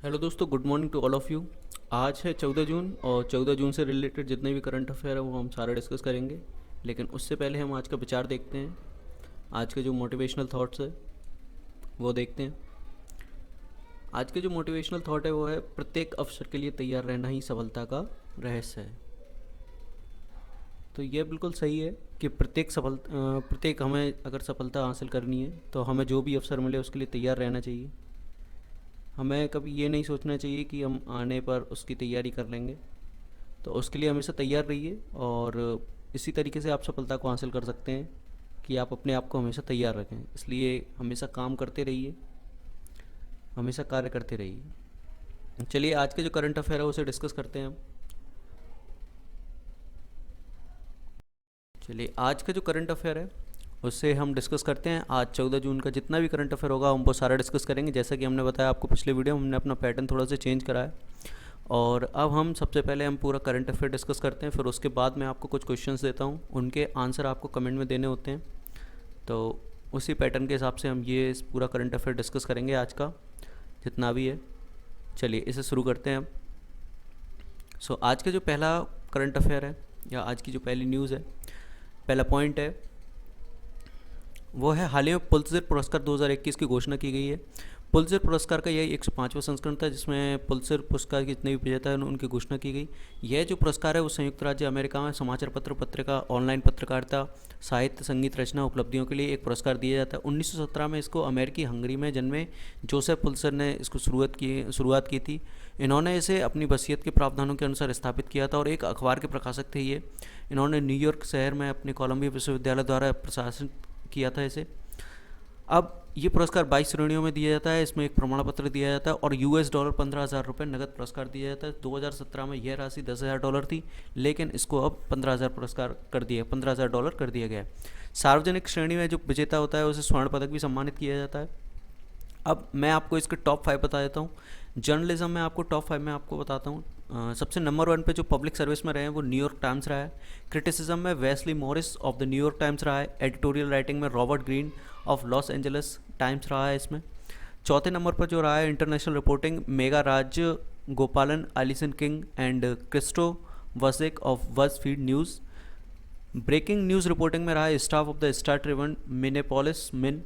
Hello दोस्तों, good morning to all of you. आज है 14 जून और 14 जून से रिलेटेड जितने भी करंट अफेयर है वो हम सारा डिस्कस करेंगे। लेकिन उससे पहले हम आज का विचार देखते हैं। आज के जो मोटिवेशनल थॉट्स है वो देखते हैं। आज के जो मोटिवेशनल थॉट है वो है, प्रत्येक अवसर के लिए तैयार रहना ही सफलता का रहस्य है। तो ये बिल्कुल सही है कि प्रत्येक हमें अगर सफलता हासिल करनी है तो हमें जो भी अवसर मिले उसके लिए तैयार रहना चाहिए। हमें कभी ये नहीं सोचना चाहिए कि हम आने पर उसकी तैयारी कर लेंगे। तो उसके लिए हमेशा तैयार रहिए और इसी तरीके से आप सफलता को हासिल कर सकते हैं कि आप अपने आप को हमेशा तैयार रखें। इसलिए हमेशा काम करते रहिए, हमेशा कार्य करते रहिए। चलिए आज के जो करंट अफेयर है उसे डिस्कस करते हैं हम। चलिए आज का जो करंट अफेयर है उससे हम डिस्कस करते हैं। आज 14 जून का जितना भी करंट अफेयर होगा हम वो सारा डिस्कस करेंगे। जैसा कि हमने बताया आपको पिछले वीडियो में, हमने अपना पैटर्न थोड़ा सा चेंज करा है। और अब हम सबसे पहले हम पूरा करंट अफेयर डिस्कस करते हैं, फिर उसके बाद मैं आपको कुछ क्वेश्चंस देता हूँ, उनके आंसर आपको कमेंट में देने होते हैं। तो उसी पैटर्न के हिसाब से हम ये इस पूरा करंट अफेयर डिस्कस करेंगे आज का जितना भी है। चलिए इसे शुरू करते हैं हम। आज का जो पहला करंट अफेयर है या आज की जो पहली न्यूज़ है, पहला पॉइंट है वो है, हाल ही में पुलित्ज़र पुरस्कार 2021 की घोषणा की गई है। पुलित्ज़र पुरस्कार का यह 105वां संस्करण था जिसमें पुलित्ज़र पुरस्कार के जितने भी विजेता हैं उनकी घोषणा की गई। यह जो पुरस्कार है वो संयुक्त राज्य अमेरिका में समाचार पत्र, पत्रिका, ऑनलाइन पत्रकारिता, साहित्य, संगीत रचना उपलब्धियों के लिए एक पुरस्कार दिया जाता है। 1917 में इसको अमेरिकी हंगरी में जन्मे जोसेफ पुलित्ज़र ने इसको शुरुआत की थी। इन्होंने इसे अपनी वसीयत के प्रावधानों के अनुसार स्थापित किया था और एक अखबार के प्रकाशक थे ये। इन्होंने न्यूयॉर्क शहर में अपने कोलंबिया विश्वविद्यालय द्वारा प्रशासित किया था इसे। अब ये पुरस्कार 22 श्रेणियों में दिया जाता है। इसमें एक प्रमाण पत्र दिया जाता है और $15,000 रुपये नगद पुरस्कार दिया जाता है। 2017 में यह राशि $10,000 थी, लेकिन इसको अब $15,000 कर दिया गया है। सार्वजनिक श्रेणी में जो विजेता होता है उसे स्वर्ण पदक भी सम्मानित किया जाता है। अब मैं आपको इसके टॉप 5 बता देता हूँ। जर्नलिज्म में आपको टॉप 5 में आपको बताता हूँ। सबसे नंबर 1 पे जो पब्लिक सर्विस में रहे हैं वो न्यूयॉर्क टाइम्स रहा है। क्रिटिसिज्म में Wesley Morris of the New York times रहा है। एडिटोरियल राइटिंग में Robert Greene of Los Angeles times रहा है इसमें। चौथे नंबर पर जो रहा है international reporting, Megha Rajagopalan, Alison King and Christo Buschek of BuzzFeed News. Breaking news reporting में रहा है staff of the Star Tribune, Minneapolis Minn.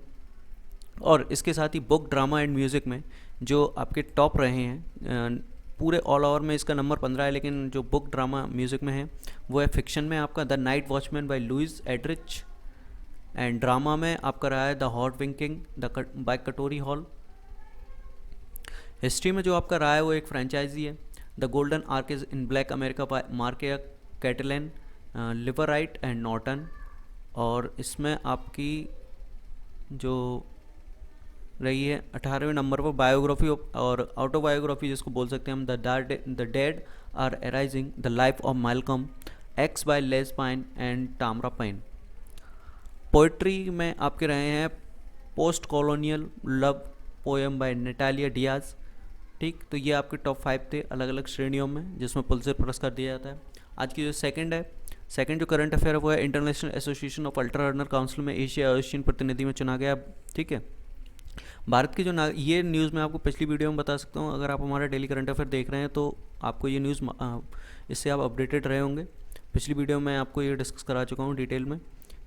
और इसके साथ ही बुक, ड्रामा एंड म्यूज़िक में जो आपके टॉप रहे हैं, पूरे ऑल ओवर में इसका नंबर 15 है, लेकिन जो बुक, ड्रामा, म्यूज़िक में है वो है फिक्शन में आपका the night watchman by Louise Erdrich. And drama में आपका रहा है the hot wing king by Katori Hall. History में जो आपका रहा है वो एक फ्रेंचाइजी है, the golden arches in black America by Marcia Chatelain, Liveright and Norton. और इसमें आपकी जो रही है 18वें नंबर पर बायोग्राफी और ऑटोबायोग्राफी जिसको बोल सकते हैं हम, the dead are arising, the life of Malcolm x by Les Payne and Tamara Payne. Poetry में आपके रहे हैं post colonial love poem by Natalia Diaz. ठीक, तो ये आपके टॉप 5 थे अलग अलग श्रेणियों में जिसमें पुलित्ज़र पुरस्कार दिया जाता है। आज की जो सेकंड जो करंट अफेयर है वो है, international association of ultra runner council में एशिया एशियन प्रतिनिधि में चुना गया। ठीक है, भारत की जो ये न्यूज़ मैं आपको पिछली वीडियो में बता सकता हूँ। अगर आप हमारा डेली करंट अफेयर देख रहे हैं तो आपको ये न्यूज़ इससे आप अपडेटेड रहे होंगे। पिछली वीडियो में आपको ये डिस्कस करा चुका हूँ डिटेल में,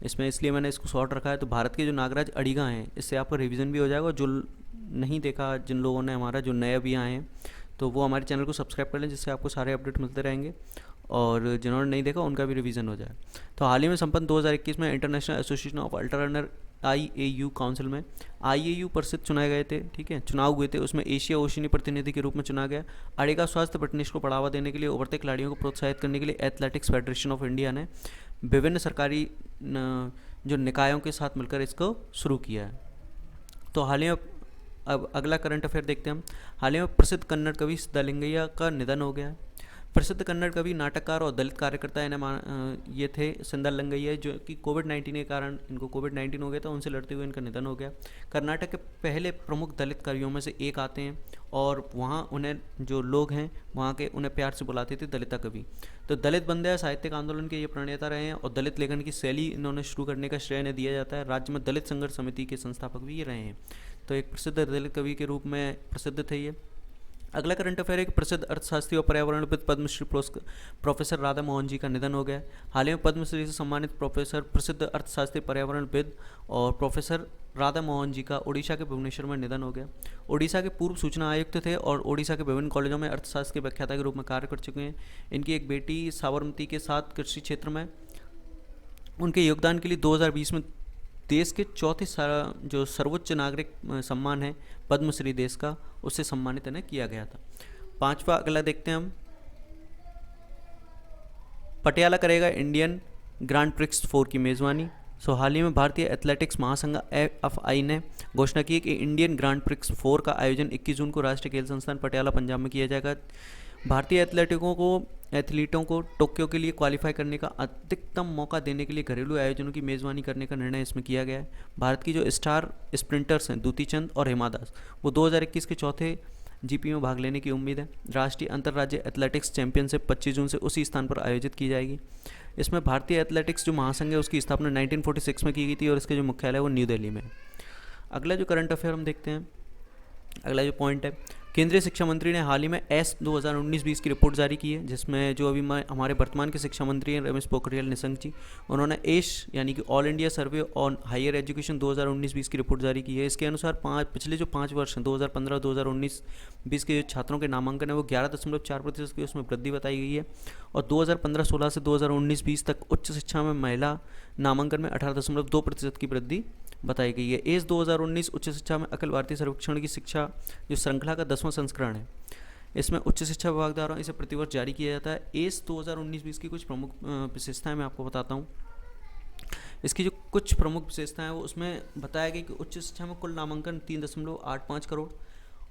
इसमें इसलिए मैंने इसको शॉर्ट रखा है। तो भारत के जो नागराज अड़िगा हैं, इससे आपका रिवीजन भी हो जाएगा। जो नहीं देखा, जिन लोगों ने हमारा जो नए अभी आए हैं तो वो हमारे चैनल को सब्सक्राइब कर लें, जिससे आपको सारे अपडेट मिलते रहेंगे और जिन्होंने नहीं देखा उनका भी रिवीजन हो जाए। तो हाल ही में संपन्न 2021 में international association of ultra runner IAU council में IAU परिषद चुनाए गए थे। ठीक है, चुनाव हुए थे, उसमें एशिया ओशिनी प्रतिनिधि के रूप में चुना गया। अड़िगा स्वास्थ्य फिटनेस को बढ़ावा देने के लिए, उभरते खिलाड़ियों को प्रोत्साहित करने के लिए एथलेटिक्स फेडरेशन ऑफ इंडिया ने विभिन्न सरकारी जो निकायों के साथ मिलकर इसको शुरू किया है। तो हाल ही में अब अगला करंट अफेयर देखते हैं हम। हाल ही में प्रसिद्ध कन्नड़ कवि सिद्धलिंगैया का निधन हो गया है। प्रसिद्ध कन्नड़ कवि, नाटककार और दलित कार्यकर्ता ये थे सिद्धलिंगैया, जो कि कोविड-19 के कारण इनको कोविड-19 हो गया था, उनसे लड़ते हुए इनका निधन हो गया। कर्नाटक के पहले प्रमुख दलित कवियों में से एक आते हैं और वहाँ उन्हें जो लोग हैं वहाँ के उन्हें प्यार से बुलाते थे दलिता कवि। तो दलित बंध्या साहित्यिक आंदोलन के ये प्रणेता रहे हैं और दलित लेखन की शैली इन्होंने शुरू करने का श्रेय इन्हें दिया जाता है। राज्य में दलित संघर्ष समिति के संस्थापक भी ये रहे हैं। तो एक प्रसिद्ध दलित कवि के रूप में प्रसिद्ध थे ये। अगला करंट अफेयर है कि प्रसिद्ध अर्थशास्त्री और पर्यावरणविद पद्मश्री प्रोफेसर राधा मोहन जी का निधन हो गया है। हाल ही में पद्मश्री से सम्मानित प्रोफेसर प्रसिद्ध अर्थशास्त्री पर्यावरणविद और प्रोफेसर राधा मोहन जी का ओडिशा के भुवनेश्वर में निधन हो गया। ओडिशा के पूर्व सूचना आयुक्त थे और ओडिशा के विभिन्न कॉलेजों में अर्थशास्त्र के व्याख्याता के रूप में कार्य कर चुके हैं। इनकी एक बेटी साबरमती के साथ कृषि क्षेत्र में उनके योगदान के लिए 2020 में देश के चौथे जो सर्वोच्च नागरिक सम्मान है पद्मश्री देश का, उससे सम्मानित इन्हें किया गया था। पांचवा अगला देखते हैं हम। पटियाला करेगा इंडियन ग्रांड प्रिक्स 4 की मेज़बानी। हाल ही में भारतीय एथलेटिक्स महासंघ AFI ने घोषणा की है कि इंडियन ग्रांड प्रिक्स 4 का आयोजन 21 जून को राष्ट्रीय खेल संस्थान पटियाला पंजाब में किया जाएगा। भारतीय एथलीटों को टोक्यो के लिए क्वालिफाई करने का अधिकतम मौका देने के लिए घरेलू आयोजनों की मेज़बानी करने का निर्णय इसमें किया गया है। भारत की जो स्टार स्प्रिंटर्स हैं दूती चंद और हिमा दास, वो 2021 के चौथे GP में भाग लेने की उम्मीद है। राष्ट्रीय अंतर्राज्यीय एथलेटिक्स चैंपियनशिप 25 जून से उसी स्थान पर आयोजित की जाएगी। इसमें भारतीय एथलेटिक्स जो महासंघ है उसकी स्थापना 1946 में की गई थी और इसके जो मुख्यालय है वो न्यू दिल्ली में है। अगला जो करंट अफेयर हम देखते हैं, अगला जो पॉइंट है, केंद्रीय शिक्षा मंत्री ने हाल ही में 2019-20 की रिपोर्ट जारी की है, जिसमें जो अभी हमारे वर्तमान के शिक्षा मंत्री हैं रमेश पोखरियाल निशंक जी, उन्होंने यानी कि all India survey on higher education 2019-20 की रिपोर्ट जारी की है। इसके अनुसार पिछले जो 5 वर्ष हैं 2015, 2019, 20 के जो छात्रों के नामांकन है वो 11.4% की उसमें वृद्धि बताई गई है और 2015-16 से 2019-20 तक उच्च शिक्षा में महिला नामांकन में 18.2% की वृद्धि बताई गई है। एस 2019 उच्च शिक्षा में अखिल भारतीय सर्वेक्षण की शिक्षा जो श्रृंखला का 10वां संस्करण है, इसमें उच्च शिक्षा विभाग द्वारा इसे प्रतिवर्ष जारी किया जाता है। एस 2019-20 की कुछ प्रमुख विशेषताएं मैं आपको बताता हूँ। इसकी जो कुछ प्रमुख विशेषताएं हैं वो उसमें बताया गया कि उच्च शिक्षा में कुल नामांकन 3.85 करोड़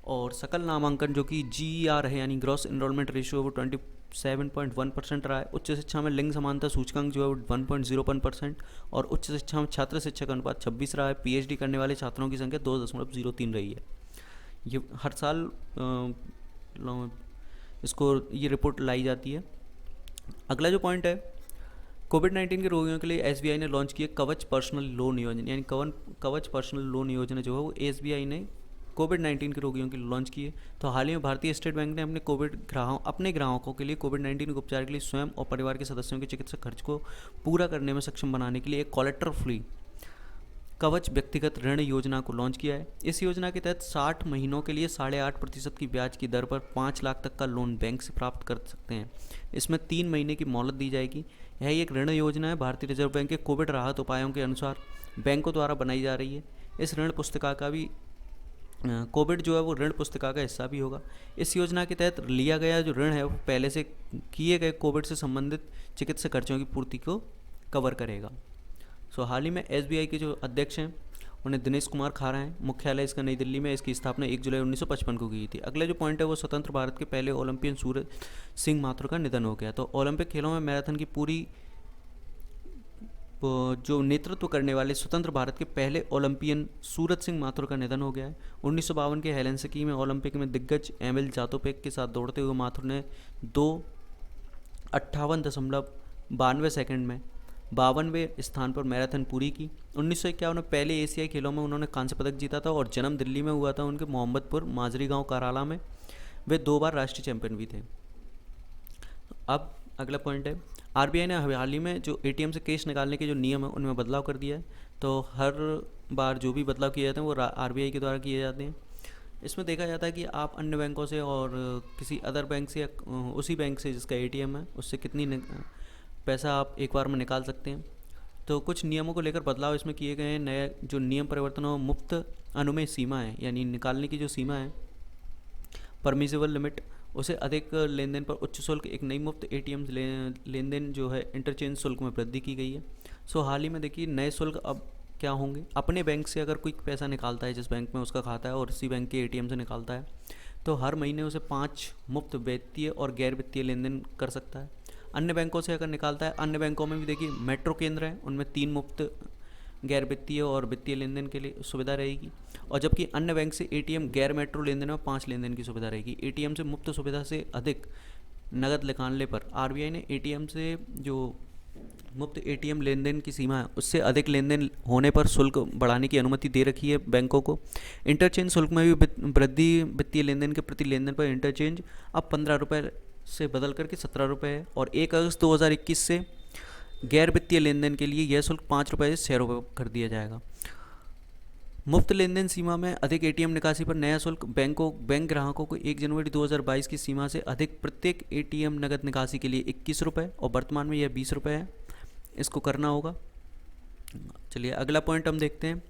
और सकल नामांकन जो कि GER है यानी ग्रॉस एनरोलमेंट रेशियो वो 27.1% रहा है। उच्च शिक्षा में लिंग समानता सूचकांक जो है वो 1.01% और उच्च शिक्षा में छात्र शिक्षक अनुपात 26 रहा है। PhD करने वाले छात्रों की संख्या 2.03 रही है। ये हर साल ये रिपोर्ट लाई जाती है। अगला जो पॉइंट है, कोविड-19 के रोगियों के लिए SBI ने लॉन्च किया कवच पर्सनल लोन योजना, यानी कवच पर्सनल लोन योजना जो है वो SBI ने कोविड-19 के रोगियों के लिए लॉन्च किए। तो हाल ही में भारतीय स्टेट बैंक ने अपने ग्राहकों के लिए कोविड-19 के उपचार के लिए स्वयं और परिवार के सदस्यों के चिकित्सा खर्च को पूरा करने में सक्षम बनाने के लिए एक कोलेटरल फ्री कवच व्यक्तिगत ऋण योजना को लॉन्च किया है। इस योजना के तहत 60 महीनों के लिए 8.5% की ब्याज की दर पर 5 लाख तक का लोन बैंक से प्राप्त कर सकते हैं। इसमें 3 महीने की मोहलत दी जाएगी। यह एक ऋण योजना है भारतीय रिजर्व बैंक के कोविड राहत उपायों के अनुसार बैंकों द्वारा बनाई जा रही है। इस ऋण पुस्तिका का भी कोविड जो है वो ऋण पुस्तिका का हिस्सा भी होगा। इस योजना के तहत लिया गया जो ऋण है वो पहले से किए गए कोविड से संबंधित चिकित्सा खर्चों की पूर्ति को कवर करेगा। हाल ही में SBI के जो अध्यक्ष हैं उन्हें दिनेश कुमार खारा हैं। मुख्यालय इसका नई दिल्ली में, इसकी स्थापना 1 जुलाई 1955 को की थी। अगला जो पॉइंट है वो स्वतंत्र भारत के पहले ओलंपियन सूरज सिंह माथुर का निधन हो गया। तो ओलंपिक खेलों में मैराथन की पूरी जो नेतृत्व करने वाले स्वतंत्र भारत के पहले ओलंपियन सूरज सिंह माथुर का निधन हो गया है। 1952 के हेलेंसिकी में ओलंपिक में दिग्गज एमिल जातोपेक के साथ दौड़ते हुए माथुर ने 2:58.92 सेकंड में 52वें स्थान पर मैराथन पूरी की। 1951 में पहले एशियाई खेलों में उन्होंने कांस्य पदक जीता था और जन्म दिल्ली में हुआ था उनके मोहम्मदपुर माजरी गांव कराला में। वे 2 बार राष्ट्रीय चैंपियन भी थे। अब अगला पॉइंट है, RBI ने हाल ही में जो ATM से कैश निकालने के जो नियम है उनमें बदलाव कर दिया है। तो हर बार जो भी बदलाव किए जाते हैं वो RBI के द्वारा किए जाते हैं। इसमें देखा जाता है कि आप अन्य बैंकों से और किसी अदर बैंक से या उसी बैंक से जिसका ATM है उससे कितनी पैसा आप एक बार में निकाल सकते हैं। तो कुछ नियमों को लेकर बदलाव इसमें किए गए हैं। नया जो नियम परिवर्तन हो, मुफ्त अनुमेय सीमा है यानी निकालने की जो सीमा है परमिसिबल लिमिट, उसे अधिक लेनदेन पर उच्च शुल्क, एक नई मुफ्त ATM लेनदेन जो है इंटरचेंज शुल्क में वृद्धि की गई है। हाल ही में देखिए नए शुल्क अब क्या होंगे। अपने बैंक से अगर कोई पैसा निकालता है जिस बैंक में उसका खाता है और इसी बैंक के ATM से निकालता है तो हर महीने उसे 5 मुफ्त वित्तीय और गैर वित्तीय लेनदेन कर सकता है। अन्य बैंकों से अगर निकालता है, अन्य बैंकों में भी देखिए मेट्रो केंद्र हैं उनमें 3 मुफ्त गैर वित्तीय और वित्तीय लेनदेन के लिए सुविधा रहेगी और जबकि अन्य बैंक से ATM गैर मेट्रो लेनदेन में 5 लेनदेन की सुविधा रहेगी। ATM से मुफ्त सुविधा से अधिक नगद निकालने पर RBI ने ATM से जो मुफ्त एटीएम लेन देन की सीमा उससे अधिक लेन देन होने पर शुल्क बढ़ाने की अनुमति दे रखी है बैंकों को। इंटरचेंज शुल्क में भी वृद्धि, वित्तीय लेन देन के प्रति लेन देन पर इंटरचेंज अब 15 रुपये से बदल करके 17 रुपये है। और 1 अगस्त 2021 से गैर वित्तीय लेन देन के लिए यह शुल्क 5 रुपये से 6 रुपये कर दिया जाएगा। मुफ्त लेन देन सीमा में अधिक एटीएम निकासी पर नया शुल्क बैंक ग्राहकों को 1 जनवरी 2022 की सीमा से अधिक प्रत्येक एटीएम नगद निकासी के लिए 21 रुपये और वर्तमान में यह 20 रुपये है, इसको करना होगा। चलिए अगला पॉइंट हम देखते हैं।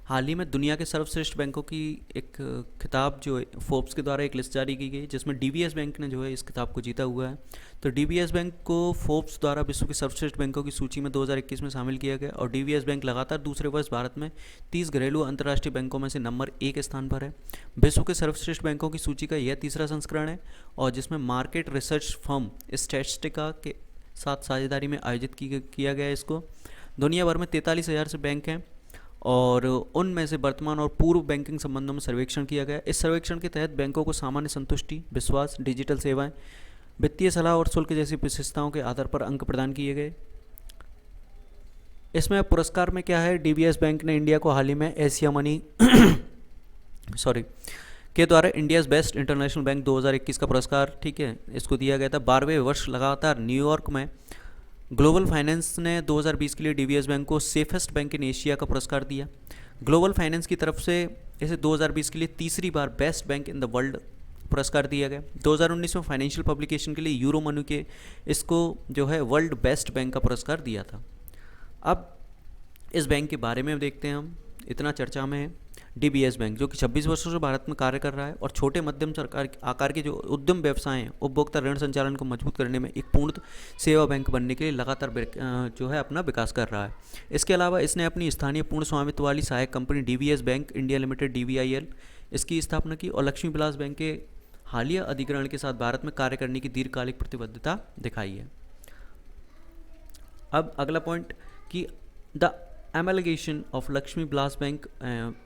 हाल ही में दुनिया के सर्वश्रेष्ठ बैंकों की एक खिताब जो है फोर्ब्स के द्वारा एक लिस्ट जारी की गई, जिसमें डीबीएस बैंक ने जो है इस खिताब को जीता हुआ है। तो डीबीएस बैंक को फोर्ब्स द्वारा विश्व के सर्वश्रेष्ठ बैंकों की सूची में 2021 में शामिल किया गया और डीबीएस बैंक लगातार दूसरे वर्ष भारत में 30 घरेलू अंतर्राष्ट्रीय बैंकों में से नंबर 1 स्थान पर है। विश्व के सर्वश्रेष्ठ बैंकों की सूची का यह तीसरा संस्करण है और जिसमें मार्केट रिसर्च फर्म स्टैटिस्टिका के साथ साझेदारी में आयोजित किया गया है। इसको दुनिया भर में 43,000 से बैंक हैं और उनमें से वर्तमान और पूर्व बैंकिंग संबंधों में सर्वेक्षण किया गया। इस सर्वेक्षण के तहत बैंकों को सामान्य संतुष्टि, विश्वास, डिजिटल सेवाएं, वित्तीय सलाह और शुल्क जैसी विशेषताओं के आधार पर अंक प्रदान किए गए। इसमें पुरस्कार में क्या है, डीबीएस बैंक ने इंडिया को हाल ही में एशिया मनी के द्वारा इंडियाज़ बेस्ट इंटरनेशनल बैंक 2021 का पुरस्कार, ठीक है, इसको दिया गया था। 12वें वर्ष लगातार न्यूयॉर्क में ग्लोबल फाइनेंस ने 2020 के लिए डीबीएस बैंक को सेफेस्ट बैंक इन एशिया का पुरस्कार दिया। ग्लोबल फाइनेंस की तरफ से इसे 2020 के लिए तीसरी बार best bank in the world पुरस्कार दिया गया। 2019 में फाइनेंशियल पब्लिकेशन के लिए यूरो मनी के इसको जो है वर्ल्ड बेस्ट बैंक का पुरस्कार दिया था। अब इस बैंक के बारे में देखते हैं हम, इतना चर्चा में है। डीबीएस बैंक जो कि 26 वर्षों से भारत में कार्य कर रहा है और छोटे मध्यम सरकार आकार के जो उद्यम व्यवसाय हैं, उपभोक्ता ऋण संचालन को मजबूत करने में एक पूर्ण सेवा बैंक बनने के लिए लगातार जो है अपना विकास कर रहा है। इसके अलावा इसने अपनी स्थानीय पूर्ण स्वामित्व वाली सहायक company DBS bank India limited DBIL इसकी स्थापना की और लक्ष्मी विलास बैंक के हालिया अधिग्रहण के साथ भारत में कार्य करने की दीर्घकालिक प्रतिबद्धता दिखाई है। अब अगला पॉइंट कि the amalgamation of Lakshmi Vilas bank,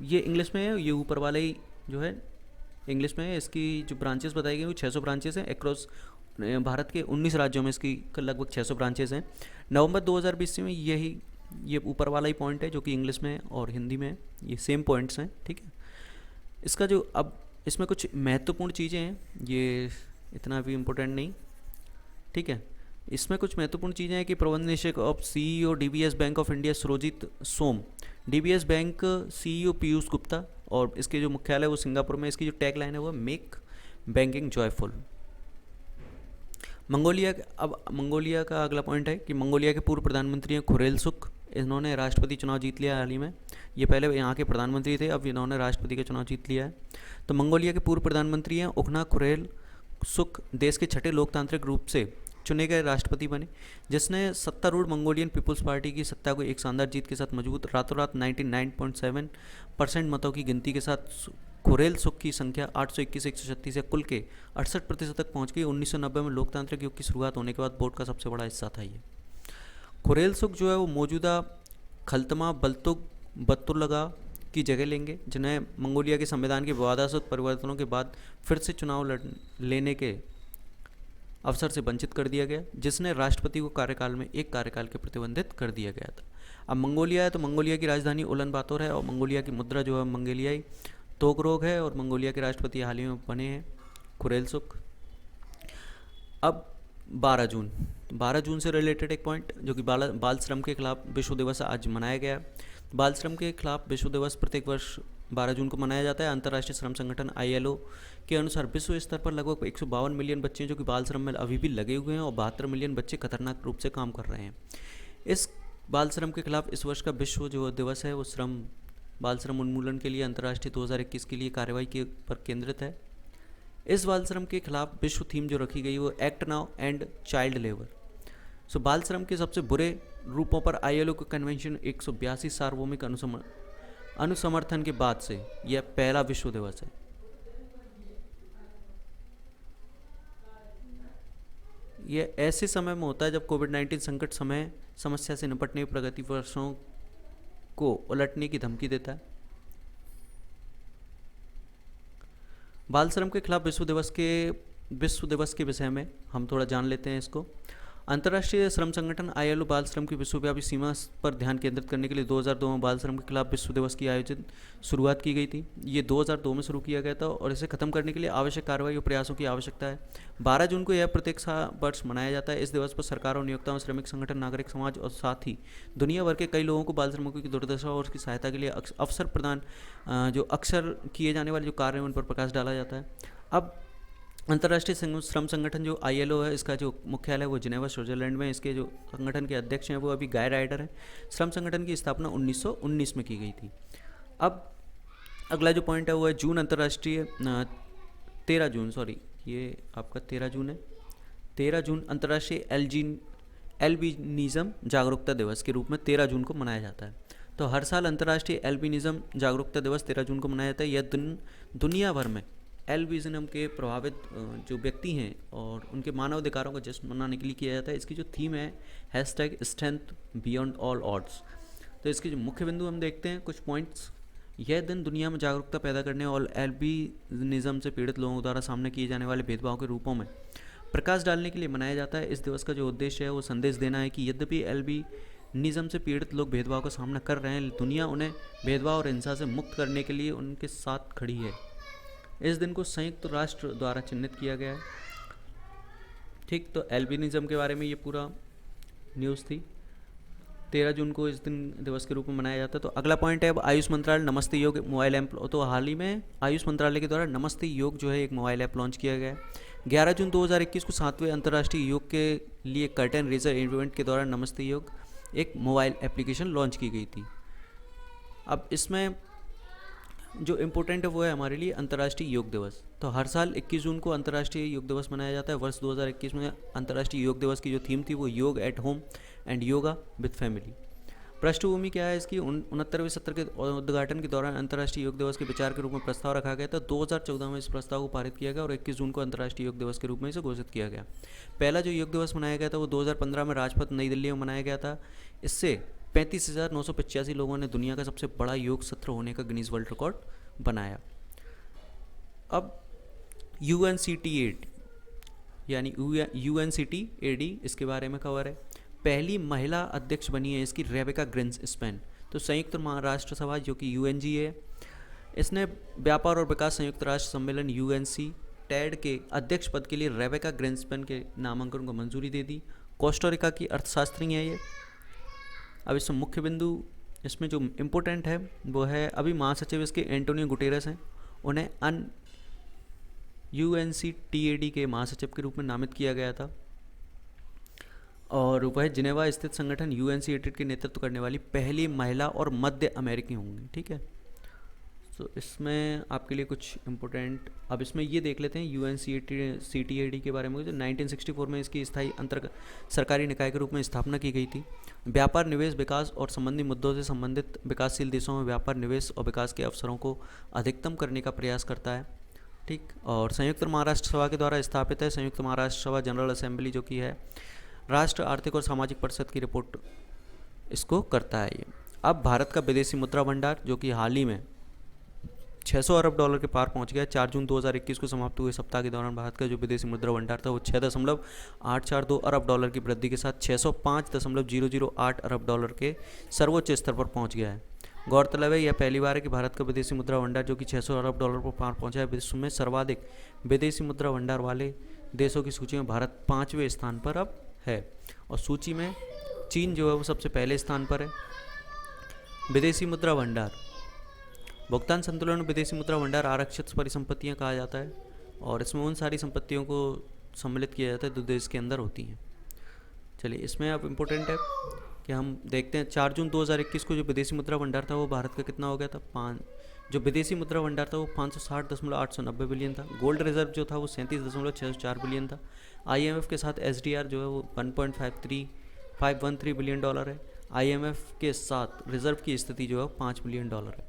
ये इंग्लिश में है, ये ऊपर वाले ही जो है इंग्लिश में है। इसकी जो ब्रांचेस बताई गई वो 600 ब्रांचेस हैं अक्रॉस भारत के 19 राज्यों में, इसकी लगभग 600 ब्रांचेस हैं। नवंबर 2020 में ये ऊपर वाला ही पॉइंट है जो कि इंग्लिश में और हिंदी में ये सेम पॉइंट्स हैं, ठीक है। इसका जो अब इसमें कुछ महत्वपूर्ण चीज़ें हैं, ये इतना भी इम्पोर्टेंट नहीं, ठीक है। इसमें कुछ महत्वपूर्ण चीज़ें हैं कि प्रबंध निदेशक of CEO DBS bank of India Surjit Som, DBS bank CEO Piyush Gupta और इसके जो मुख्यालय है वो सिंगापुर में। इसकी जो टैग लाइन है वो मेक बैंकिंग जॉयफुल। मंगोलिया का अगला पॉइंट है कि मंगोलिया के पूर्व प्रधानमंत्री हैं खुरेलसुख, इन्होंने राष्ट्रपति चुनाव जीत लिया हाल ही में। ये पहले यहाँ के प्रधानमंत्री थे, अब इन्होंने राष्ट्रपति का चुनाव जीत लिया है। तो मंगोलिया के पूर्व प्रधानमंत्री हैं उखना खुरेलसुख, देश के 6ठे लोकतांत्रिक रूप से चुने गए राष्ट्रपति बने, जिसने सत्तारूढ़ मंगोलियन पीपुल्स पार्टी की सत्ता को एक शानदार जीत के साथ मजबूत रातों रात 99.7% मतों की गिनती के साथ खुरेलसुख की संख्या 821 से 136 से कुल के 68% तक पहुंच गई। 1990 में लोकतांत्रिक युग की शुरुआत होने के बाद वोट का सबसे बड़ा हिस्सा था ये। खुरेलसुख जो है वो मौजूदा खल्तमा बत्तुलगा की जगह लेंगे, जिन्हें मंगोलिया के संविधान के विवादास्पद परिवर्तनों के बाद फिर से चुनाव लेने के अवसर से वंचित कर दिया गया, जिसने राष्ट्रपति को कार्यकाल में एक कार्यकाल के प्रतिबंधित कर दिया गया था। अब मंगोलिया है तो मंगोलिया की राजधानी उलन बातोर है और मंगोलिया की मुद्रा जो है मंगोलियाई तोगरोग है और मंगोलिया के राष्ट्रपति हाल ही में बने हैं खुरेलसुख। अब 12 जून से रिलेटेड एक पॉइंट जो कि बाल श्रम के खिलाफ विश्व दिवस आज मनाया गया। बाल श्रम के खिलाफ विश्व दिवस प्रत्येक वर्ष 12 जून को मनाया जाता है। अंतर्राष्ट्रीय श्रम संगठन ILO के अनुसार विश्व स्तर पर लगभग 152 मिलियन बच्चे हैं जो कि बाल श्रम में अभी भी लगे हुए हैं और 72 मिलियन बच्चे खतरनाक रूप से काम कर रहे हैं। इस बाल श्रम के खिलाफ इस वर्ष का विश्व जो दिवस है वो बाल श्रम उन्मूलन के लिए अंतर्राष्ट्रीय 2021 के लिए कार्रवाई के पर केंद्रित है। इस बाल श्रम के खिलाफ विश्व थीम जो रखी गई वो act now and child labour. So बाल श्रम के सबसे बुरे रूपों पर ILO का कन्वेंशन 182 सार्वभौमिक अनुसमर्थन के बाद से यह पहला विश्व दिवस है। यह ऐसे समय में होता है जब कोविड-19 संकट समस्या से निपटने की प्रगति वर्षों को उलटने की धमकी देता है। बाल श्रम के खिलाफ विश्व दिवस के विषय में हम थोड़ा जान लेते हैं इसको। अंतर्राष्ट्रीय श्रम संगठन आईएलओ बाल श्रम की विश्वव्यापी सीमा पर ध्यान केंद्रित करने के लिए 2002 में बाल श्रम के खिलाफ विश्व दिवस की आयोजित शुरुआत की गई थी। ये 2002 में शुरू किया गया था और इसे खत्म करने के लिए आवश्यक कार्रवाई और प्रयासों की आवश्यकता है। 12 जून को यह प्रत्येक वर्ष मनाया जाता है। इस दिवस पर सरकारों, नियोक्ताओं, श्रमिक संगठन, नागरिक समाज और साथ ही दुनिया भर के कई लोगों को बाल श्रमिकों की दुर्दशा और उसकी सहायता के लिए अवसर प्रदान जो अक्सर किए जाने वाले जो कार्य हैं उन पर प्रकाश डाला जाता है। अब अंतर्राष्ट्रीय श्रम संगठन जो आईएलओ है, इसका जो मुख्यालय है वो जिनेवा स्विट्जरलैंड में। इसके जो संगठन के अध्यक्ष हैं वो अभी गाय राइडर हैं। श्रम संगठन की स्थापना 1919 में की गई थी। अब अगला जो पॉइंट है वो है जून अंतर्राष्ट्रीय 13 जून, सॉरी ये आपका 13 जून है। 13 जून अंतर्राष्ट्रीय एल्बिनिज्म जागरूकता दिवस के रूप में 13 जून को मनाया जाता है। तो हर साल अंतर्राष्ट्रीय एल्बिनिज्म जागरूकता दिवस 13 जून को मनाया जाता है। यह दिन दुनिया भर में एल्बिनिज्म के प्रभावित जो व्यक्ति हैं और उनके मानव अधिकारों का जश्न मनाने के लिए किया जाता है। इसकी जो थीम है #स्ट्रेंथ बियॉन्ड ऑल ऑड्स। तो इसके जो मुख्य बिंदु हम देखते हैं कुछ पॉइंट्स। यह दिन दुनिया में जागरूकता पैदा करने और एल्बिनिज्म से पीड़ित लोगों द्वारा सामने किए जाने वाले भेदभाव के रूपों में प्रकाश डालने के लिए मनाया जाता है। इस दिवस का जो उद्देश्य है वो संदेश देना है कि यद्यपि एल्बिनिज्म से पीड़ित लोग भेदभाव का सामना कर रहे हैं, दुनिया उन्हें भेदभाव और हिंसा से मुक्त करने के लिए उनके साथ खड़ी है। इस दिन को संयुक्त राष्ट्र द्वारा चिन्हित किया गया है। ठीक, तो एल्बिनिज्म के बारे में ये पूरा न्यूज़ थी। 13 जून को इस दिन दिवस के रूप में मनाया जाता है। तो अगला पॉइंट है अब आयुष मंत्रालय नमस्ते योग मोबाइल ऐप। तो हाल ही में आयुष मंत्रालय के द्वारा नमस्ते योग जो है एक मोबाइल ऐप लॉन्च किया गया है। 11 जून 2021 को 7वें अंतर्राष्ट्रीय योग के लिए कर्टन रेजर इवेंट के दौरान नमस्ते योग एक मोबाइल एप्लीकेशन लॉन्च की गई थी। अब इसमें जो इम्पोर्टेंट है वो है हमारे लिए अंतर्राष्ट्रीय योग दिवस। तो हर साल 21 जून को अंतर्राष्ट्रीय योग दिवस मनाया जाता है। वर्ष 2021 में अंतर्राष्ट्रीय योग दिवस की जो थीम थी वो योग at home and yoga with family. पृष्ठभूमि क्या है इसकी? 69वें सत्र के उद्घाटन के दौरान अंतर्राष्ट्रीय योग दिवस के विचार के रूप में प्रस्ताव रखा गया था। 2014 में इस प्रस्ताव को पारित किया गया और 21 जून को अंतर्राष्ट्रीय योग दिवस के रूप में इसे घोषित किया गया। पहला जो योग दिवस मनाया गया था वो 2015 में राजपथ नई दिल्ली में मनाया गया था। इससे 35,985 लोगों ने दुनिया का सबसे बड़ा योग सत्र होने का गिनीज वर्ल्ड रिकॉर्ड बनाया। अब UNCTAD यानी UNCTAD इसके बारे में खबर है। पहली महिला अध्यक्ष बनी है इसकी रेबेका ग्रिन्सपैन। तो संयुक्त राष्ट्र सभा जो कि UNGA है, इसने व्यापार और विकास संयुक्त राष्ट्र सम्मेलन UNCTAD के अध्यक्ष पद के लिए रेबेका ग्रिन्सपैन के नामांकन को मंजूरी दे दी। कोस्टारिका की अर्थशास्त्री है ये। अब इसमें मुख्य बिंदु इसमें जो इम्पोर्टेंट है वो है अभी महासचिव इसके एंटोनियो गुटेरेस हैं। उन्हें UNCTAD के महासचिव के रूप में नामित किया गया था और वह जिनेवा स्थित संगठन UNCTAD के नेतृत्व करने वाली पहली महिला और मध्य अमेरिकी होंगी। ठीक है, तो इसमें आपके लिए कुछ इम्पोर्टेंट अब इसमें ये देख लेते हैं UNCTAD के बारे में। जो 1964 में इसकी स्थायी अंतर सरकारी निकाय के रूप में स्थापना की गई थी। व्यापार, निवेश, विकास और संबंधी मुद्दों से संबंधित विकासशील देशों में व्यापार, निवेश और विकास के अवसरों को अधिकतम करने का प्रयास करता है। ठीक, और संयुक्त महाराष्ट्र सभा के द्वारा स्थापित है। संयुक्त महाराष्ट्र सभा जनरल असेंबली जो कि है राष्ट्र आर्थिक और सामाजिक परिषद की रिपोर्ट इसको करता है ये। अब भारत का विदेशी मुद्रा भंडार जो कि हाल ही में 600 अरब डॉलर के पार पहुंच गया। 4 जून 2021 को समाप्त हुए सप्ताह के दौरान भारत का जो विदेशी मुद्रा भंडार था वो 6.842 अरब डॉलर की वृद्धि के साथ 605.008 अरब डॉलर के सर्वोच्च स्तर पर पहुंच गया है। गौरतलब है यह पहली बार है कि भारत का विदेशी मुद्रा भंडार जो कि 600 अरब डॉलर पर पार पहुंचा है। विश्व में सर्वाधिक विदेशी मुद्रा भंडार वाले देशों की सूची में भारत 5वें स्थान पर अब है और सूची में चीन जो है वो सबसे पहले स्थान पर है। विदेशी मुद्रा भंडार भुगतान संतुलन विदेशी मुद्रा भंडार आरक्षित परिसंपत्तियां कहा जाता है और इसमें उन सारी संपत्तियों को सम्मिलित किया जाता है जो देश के अंदर होती हैं। चलिए, इसमें अब इम्पोर्टेंट है कि हम देखते हैं 4 जून 2021 को जो विदेशी मुद्रा भंडार था वो भारत का कितना हो गया था। जो विदेशी मुद्रा भंडार था वो 560.890 बिलियन था। गोल्ड रिजर्व जो था वो 37.604 बिलियन था। IMF के साथ SDR जो है वो 1.513 बिलियन डॉलर है। IMF के साथ रिजर्व की स्थिति जो है 5 बिलियन डॉलर है।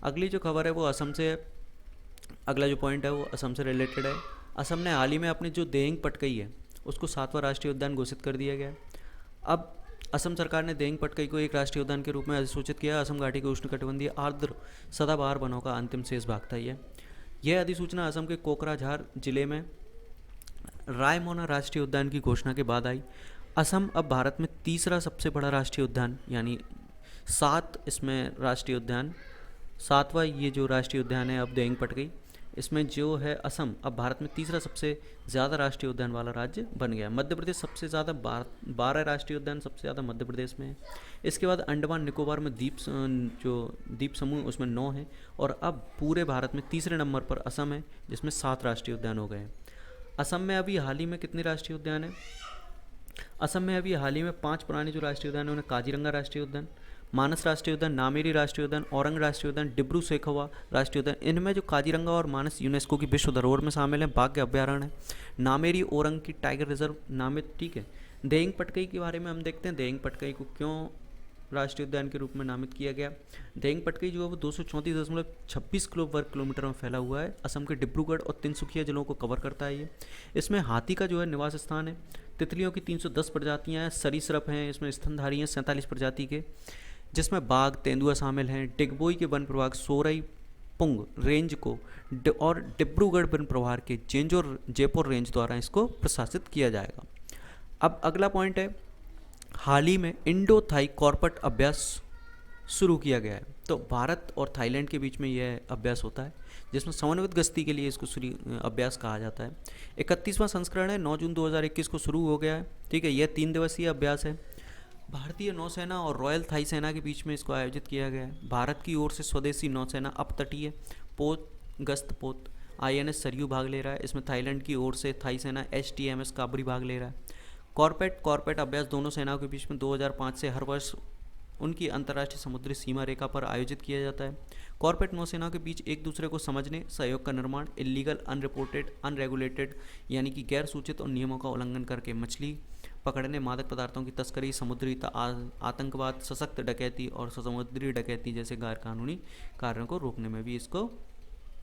अगली जो खबर है वो असम से है। अगला जो पॉइंट है वो असम से रिलेटेड है। असम ने हाल ही में अपनी जो देंग पटकई है उसको 7वां राष्ट्रीय उद्यान घोषित कर दिया गया है। अब असम सरकार ने देंग पटकई को एक राष्ट्रीय उद्यान के रूप में अधिसूचित किया। असम घाटी के उष्णकटिबंधीय आर्द्र सदाबहार वनों का अंतिम शेष भाग था। यह अधिसूचना असम के कोकराझार जिले में रायमोना राष्ट्रीय उद्यान की घोषणा के बाद आई। असम अब भारत में तीसरा सबसे बड़ा राष्ट्रीय उद्यान, यानी 7 इसमें राष्ट्रीय उद्यान, 7वां ये जो राष्ट्रीय उद्यान है अब देंग पट गई, इसमें जो है असम अब भारत में तीसरा सबसे ज़्यादा राष्ट्रीय उद्यान वाला राज्य बन गया। मध्य प्रदेश सबसे ज़्यादा 12 राष्ट्रीय उद्यान सबसे ज़्यादा मध्य प्रदेश में है। इसके बाद अंडमान निकोबार में जो द्वीप समूह उसमें 9 है, और अब पूरे भारत में तीसरे नंबर पर असम है जिसमें 7 राष्ट्रीय उद्यान हो गए हैं। असम में अभी हाल ही में कितने राष्ट्रीय उद्यान हैं? असम में अभी हाल ही में 5 पुराने जो राष्ट्रीय उद्यान है उन्हें काजीरंगा राष्ट्रीय उद्यान, मानस राष्ट्रीय उद्यान, नामेरी राष्ट्रीय उद्यान, औरंग राष्ट्रीय उद्यान, डिब्रू सैखोवा राष्ट्रीय उद्यान, इनमें जो काजीरंगा और मानस यूनेस्को की विश्व धरोहर में शामिल है, बाघ अभ्यारण्य है। नामेरी औरंग की टाइगर रिजर्व नामित, ठीक है। देंग पटकई के बारे में हम देखते हैं, देंग पटकई को क्यों राष्ट्रीय उद्यान के रूप में नामित किया गया। देंग पटकई जो है वो 234.26 वर्ग किलोमीटर में फैला हुआ है। असम के डिब्रूगढ़ और तिनसुकिया जिलों को कवर करता है ये। इसमें हाथी का जो है निवास स्थान है। तितलियों की 310 प्रजातियां हैं। सरीसृप हैं इसमें, स्तनधारी हैं 47 प्रजाति के, जिसमें बाघ, तेंदुआ शामिल हैं। डिगबोई के वन प्रभाग सोरई पुंग रेंज को और डिब्रूगढ़ वन प्रभाग के जेंजोर जयपुर रेंज द्वारा इसको प्रशासित किया जाएगा। अब अगला पॉइंट है, हाल ही में इंडो थाई कॉर्पोरेट अभ्यास शुरू किया गया है। तो भारत और थाईलैंड के बीच में यह अभ्यास होता है जिसमें समन्वित गश्ती के लिए इसको अभ्यास कहा जाता है। 31वां संस्करण है, 9 जून 2021 को शुरू हो गया है, ठीक है। यह 3 दिवसीय अभ्यास है। भारतीय नौसेना और रॉयल थाई सेना के बीच में इसको आयोजित किया गया है। भारत की ओर से स्वदेशी नौसेना अपतटीय पोत गश्त पोत INS सरयू भाग ले रहा है। इसमें थाईलैंड की ओर से थाई सेना HTMS काबरी भाग ले रहा है। कॉर्पेट अभ्यास दोनों सेनाओं के बीच में 2005 से हर वर्ष उनकी अंतर्राष्ट्रीय समुद्री सीमा रेखा पर आयोजित किया जाता है। कॉर्पोरेट नौसेनाओं के बीच एक दूसरे को समझने, सहयोग का निर्माण, इलीगल, अनरिपोर्टेड, अनरेगुलेटेड यानी कि गैर सूचित और नियमों का उल्लंघन करके मछली पकड़ने, मादक पदार्थों की तस्करी, समुद्री आतंकवाद, सशक्त डकैती और समुद्री डकैती जैसे गैर कानूनी कार्यों को रोकने में भी इसको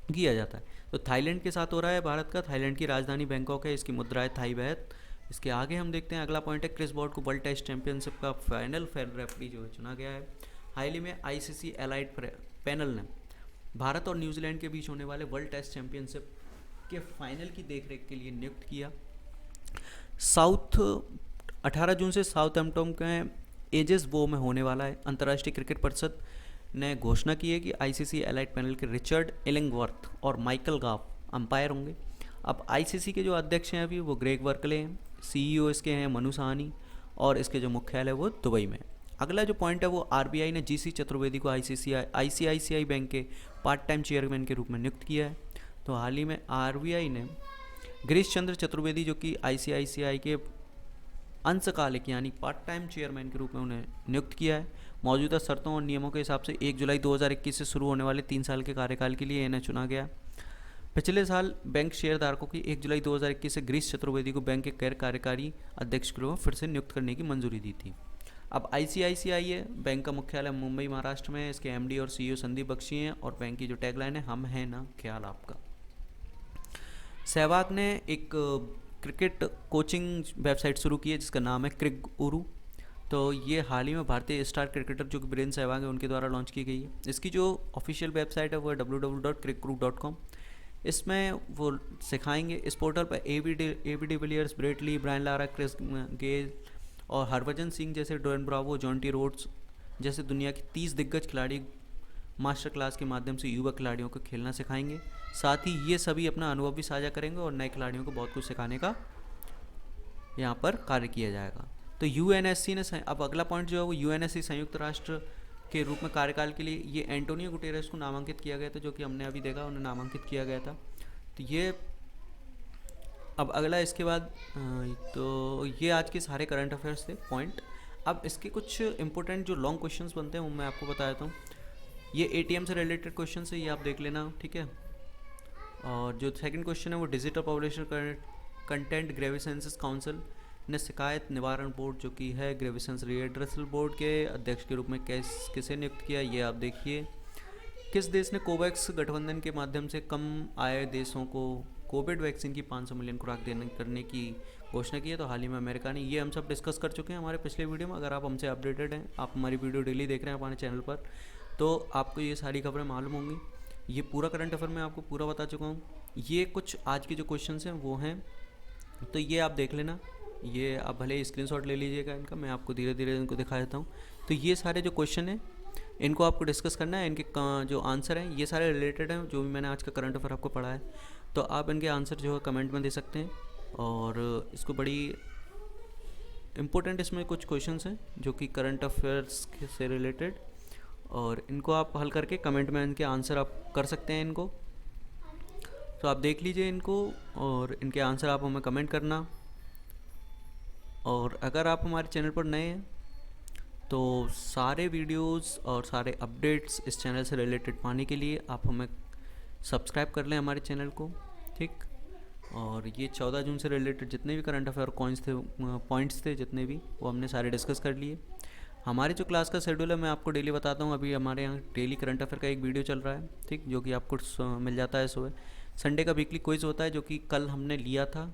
किया जाता है। तो थाईलैंड के साथ हो रहा है भारत का। थाईलैंड की राजधानी बैंकॉक है, इसकी मुद्रा है थाई बात। इसके आगे हम देखते हैं, अगला पॉइंट है, क्रिस ब्रॉड को वर्ल्ड टेस्ट चैंपियनशिप का फाइनल रेफरी जो है चुना गया है। हाल ही में ICC एलाइड पैनल ने भारत और न्यूजीलैंड के बीच होने वाले वर्ल्ड टेस्ट चैंपियनशिप के फाइनल की देखरेख के लिए नियुक्त किया। 18 जून से साउथहैम्पटन के एजेस वो में होने वाला है। अंतर्राष्ट्रीय क्रिकेट परिषद ने घोषणा की है कि ICC एलाइड पैनल के रिचर्ड इलिंगवर्थ और माइकल गाफ अंपायर होंगे। अब ICC के जो अध्यक्ष हैं अभी वो ग्रेग वर्कले हैं, CEO इसके हैं मनु साहनी, और इसके जो मुख्यालय वो दुबई में। अगला जो पॉइंट है वो RBI ने GC चतुर्वेदी को ICICI बैंक के पार्ट टाइम चेयरमैन के रूप में नियुक्त किया है। तो हाल ही में RBI ने गिरीश चंद्र चतुर्वेदी जो कि ICICI के अंशकालिक यानी पार्ट टाइम चेयरमैन के रूप में उन्हें नियुक्त किया है। मौजूदा शर्तों और नियमों के हिसाब से 1 जुलाई 2021 से शुरू होने वाले 3 साल के कार्यकाल के लिए इन्हें चुना गया। पिछले साल बैंक शेयरधारकों की 1 जुलाई 2021 से गिरीश चतुर्वेदी को बैंक के गैर कार्यकारी अध्यक्ष के रूप में फिर से नियुक्त करने की मंजूरी दी थी। अब ICICI है, बैंक का मुख्यालय मुंबई महाराष्ट्र में है। इसके MD और CEO संदीप बख्शी हैं, और बैंक की जो टैगलाइन है, हम हैं ना ख्याल आपका। सहवाग ने एक क्रिकेट कोचिंग वेबसाइट शुरू की है जिसका नाम है क्रिक गुरु। तो ये हाल ही में भारतीय स्टार क्रिकेटर जो कि वीरेंद्र सहवाग है उनके द्वारा लॉन्च की गई है। इसकी जो ऑफिशियल वेबसाइट है वो है www.crickguru.com। इसमें वो सिखाएंगे। इस पोर्टल पर AB de Villiers, Brett Lee, Brian Lara, Chris Gayle और हरभजन सिंह जैसे, डोरेन ब्रावो, जॉन्टी रोड्स जैसे दुनिया के 30 दिग्गज खिलाड़ी मास्टर क्लास के माध्यम से युवा खिलाड़ियों को खेलना सिखाएंगे। साथ ही ये सभी अपना अनुभव भी साझा करेंगे और नए खिलाड़ियों को बहुत कुछ सिखाने का यहाँ पर कार्य किया जाएगा। तो UNSC ने अब अगला पॉइंट जो है वो UNSC संयुक्त राष्ट्र के रूप में कार्यकाल के लिए ये एंटोनियो गुटेरेस को नामांकित किया गया था, जो कि हमने अभी देखा उन्हें नामांकित किया गया था। तो ये अब अगला इसके बाद तो ये आज के सारे करंट अफेयर्स थे पॉइंट। अब इसके कुछ इंपॉर्टेंट जो लॉन्ग क्वेश्चंस बनते हैं वो मैं आपको बता देता हूँ। ये ATM से रिलेटेड क्वेश्चन है, ये आप देख लेना, ठीक है। और जो सेकंड क्वेश्चन है वो डिजिटल पब्लिशर कंटेंट ग्रेविसेंस काउंसिल ने शिकायत निवारण बोर्ड जो कि है ग्रेविसेंस रिएड्रेसल बोर्ड के अध्यक्ष के रूप में किसे नियुक्त किया, ये आप देखिए। किस देश ने कोवैक्स गठबंधन के माध्यम से कम आय देशों को कोविड वैक्सीन की 500 मिलियन खुराक करने की घोषणा की है? तो हाल ही में अमेरिका ने। ये हम सब डिस्कस कर चुके हैं हमारे पिछले वीडियो में। अगर आप हमसे अपडेटेड हैं, आप हमारी वीडियो डेली देख रहे हैं हमारे चैनल पर, तो आपको ये सारी खबरें मालूम होंगी। ये पूरा करंट अफेयर मैं आपको पूरा बता चुका हूँ। ये कुछ आज के जो क्वेश्चन हैं वो हैं तो ये आप देख लेना, ये आप भले ही स्क्रीनशॉट ले लीजिएगा इनका, मैं आपको धीरे धीरे इनको दिखा देता हूँ। तो ये सारे जो क्वेश्चन हैं इनको आपको डिस्कस करना है, इनके जो आंसर हैं ये सारे रिलेटेड हैं जो भी मैंने आज का करंट अफेयर आपको पढ़ा है। तो आप इनके आंसर जो है कमेंट में दे सकते हैं, और इसको बड़ी इम्पोर्टेंट इसमें कुछ क्वेश्चंस हैं जो कि करंट अफेयर्स से रिलेटेड, और इनको आप हल करके कमेंट में इनके आंसर आप कर सकते हैं इनको। तो आप देख लीजिए इनको और इनके आंसर आप हमें कमेंट करना। और अगर आप हमारे चैनल पर नए हैं तो सारे वीडियोस और सारे अपडेट्स इस चैनल से रिलेटेड पाने के लिए आप हमें सब्सक्राइब कर लें हमारे चैनल को, ठीक। और ये 14 जून से रिलेटेड जितने भी करंट अफेयर पॉइंट्स थे जितने भी, वो हमने सारे डिस्कस कर लिए। हमारी जो क्लास का शेड्यूल है मैं आपको डेली बताता हूँ। अभी हमारे यहाँ डेली करंट अफेयर का एक वीडियो चल रहा है, ठीक, जो कि आपको मिल जाता है सुबह। संडे का वीकली क्विज़ होता है जो कि कल हमने लिया था,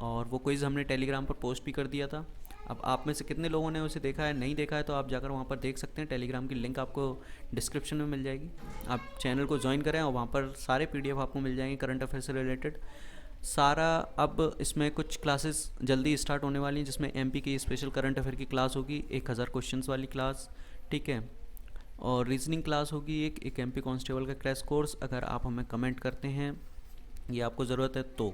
और वो क्विज़ हमने टेलीग्राम पर पोस्ट भी कर दिया था। अब आप में से कितने लोगों ने उसे देखा है, नहीं देखा है, तो आप जाकर वहाँ पर देख सकते हैं। टेलीग्राम की लिंक आपको डिस्क्रिप्शन में मिल जाएगी। आप चैनल को ज्वाइन करें और वहाँ पर सारे PDF आपको मिल जाएंगे करंट अफेयर से रिलेटेड सारा। अब इसमें कुछ क्लासेस जल्दी स्टार्ट होने वाली हैं जिसमें MP की स्पेशल करंट अफेयर की क्लास होगी, 1000 क्वेश्चंस वाली क्लास, ठीक है। और रीजनिंग क्लास होगी एक MP कांस्टेबल का क्रैश कोर्स। अगर आप हमें कमेंट करते हैं, ये आपको ज़रूरत है, तो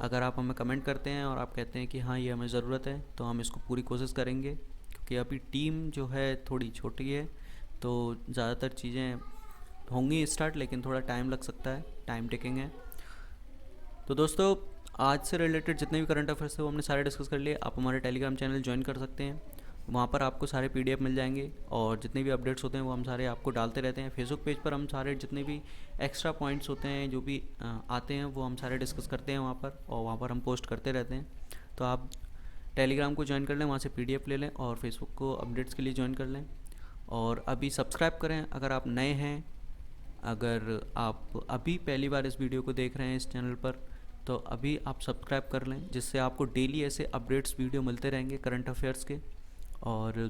अगर आप हमें कमेंट करते हैं और आप कहते हैं कि हाँ ये हमें ज़रूरत है, तो हम इसको पूरी कोशिश करेंगे, क्योंकि अभी टीम जो है थोड़ी छोटी है, तो ज़्यादातर चीज़ें होंगी स्टार्ट, लेकिन थोड़ा टाइम लग सकता है, टाइम टेकिंग है। तो दोस्तों आज से रिलेटेड जितने भी करंट अफेयर्स थे वो हमने सारे डिस्कस कर लिए। आप हमारे टेलीग्राम चैनल ज्वाइन कर सकते हैं, वहाँ पर आपको सारे PDF मिल जाएंगे, और जितने भी अपडेट्स होते हैं वो हम सारे आपको डालते रहते हैं। फेसबुक पेज पर हम सारे जितने भी एक्स्ट्रा पॉइंट्स होते हैं जो भी आते हैं वो हम सारे डिस्कस करते हैं वहाँ पर, और वहाँ पर हम पोस्ट करते रहते हैं। तो आप टेलीग्राम को ज्वाइन कर लें, वहाँ से PDF ले लें, और फेसबुक को अपडेट्स के लिए ज्वाइन कर लें। और अभी सब्सक्राइब करें अगर आप नए हैं। अगर आप अभी पहली बार इस वीडियो को देख रहे हैं इस चैनल पर, तो अभी आप सब्सक्राइब कर लें, जिससे आपको डेली ऐसे अपडेट्स वीडियो मिलते रहेंगे करंट अफेयर्स के। और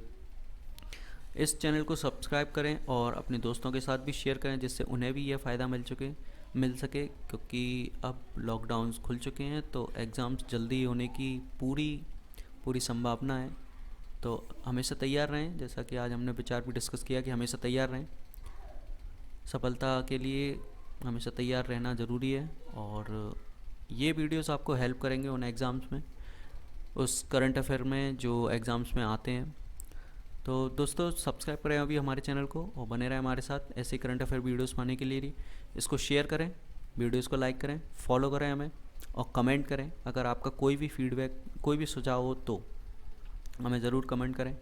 इस चैनल को सब्सक्राइब करें और अपने दोस्तों के साथ भी शेयर करें, जिससे उन्हें भी यह फ़ायदा मिल सके, क्योंकि अब लॉकडाउन्स खुल चुके हैं तो एग्ज़ाम्स जल्दी होने की पूरी संभावना है। तो हमेशा तैयार रहें, जैसा कि आज हमने विचार भी डिस्कस किया कि हमेशा तैयार रहें। सफलता के लिए हमेशा तैयार रहना ज़रूरी है, और ये वीडियोस आपको हेल्प करेंगे उन एग्ज़ाम्स में, उस करंट अफेयर में जो एग्ज़ाम्स में आते हैं। तो दोस्तों सब्सक्राइब करें अभी हमारे चैनल को, और बने रहें हमारे साथ ऐसे करंट अफेयर वीडियोस पाने के लिए। इसको शेयर करें, वीडियोस को लाइक करें, फॉलो करें हमें, और कमेंट करें। अगर आपका कोई भी फीडबैक, कोई भी सुझाव हो तो हमें ज़रूर कमेंट करें।